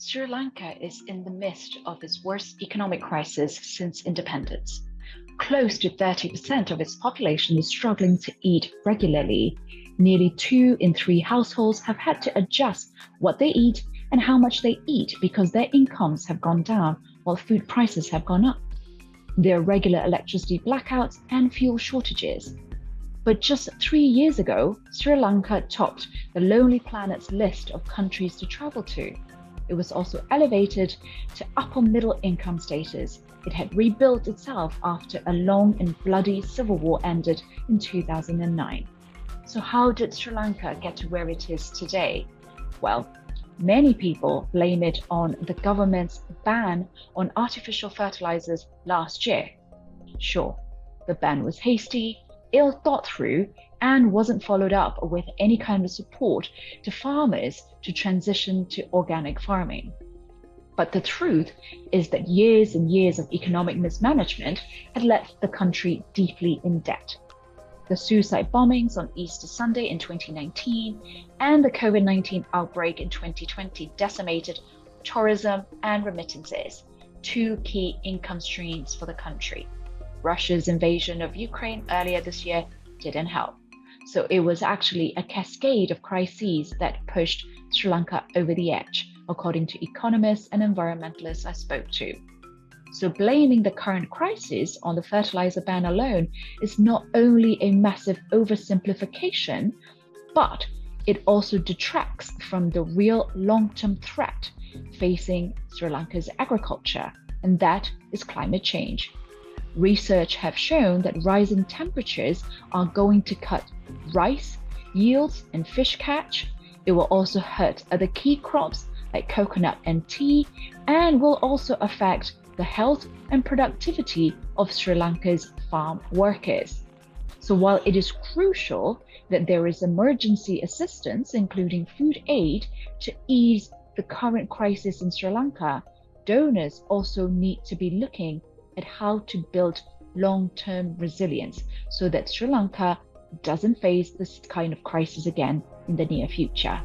Sri Lanka is in the midst of its worst economic crisis since independence. Close to 30% of its population is struggling to eat regularly. Nearly 2 in 3 households have had to adjust what they eat and how much they eat because their incomes have gone down while food prices have gone up. There are regular electricity blackouts and fuel shortages. But just 3 years ago, Sri Lanka topped the Lonely Planet's list of countries to travel to. It was also elevated to upper middle income status. It had rebuilt itself after a long and bloody civil war ended in 2009. So how did Sri Lanka get to where it is today? Well, many people blame it on the government's ban on artificial fertilizers last year. Sure, the ban was hasty, ill thought through, and wasn't followed up with any kind of support to farmers to transition to organic farming. But the truth is that years and years of economic mismanagement had left the country deeply in debt. The suicide bombings on Easter Sunday in 2019 and the COVID-19 outbreak in 2020 decimated tourism and remittances, two key income streams for the country. Russia's invasion of Ukraine earlier this year didn't help. So it was actually a cascade of crises that pushed Sri Lanka over the edge, according to economists and environmentalists I spoke to. So blaming the current crisis on the fertilizer ban alone is not only a massive oversimplification, but it also detracts from the real long-term threat facing Sri Lanka's agriculture, and that is climate change. Research have shown that rising temperatures are going to cut rice yields and fish catch. It will also hurt other key crops like coconut and tea, and will also affect the health and productivity of Sri Lanka's farm workers. So while it is crucial that there is emergency assistance, including food aid, to ease the current crisis in Sri Lanka, donors also need to be looking at how to build long-term resilience so that Sri Lanka doesn't face this kind of crisis again in the near future.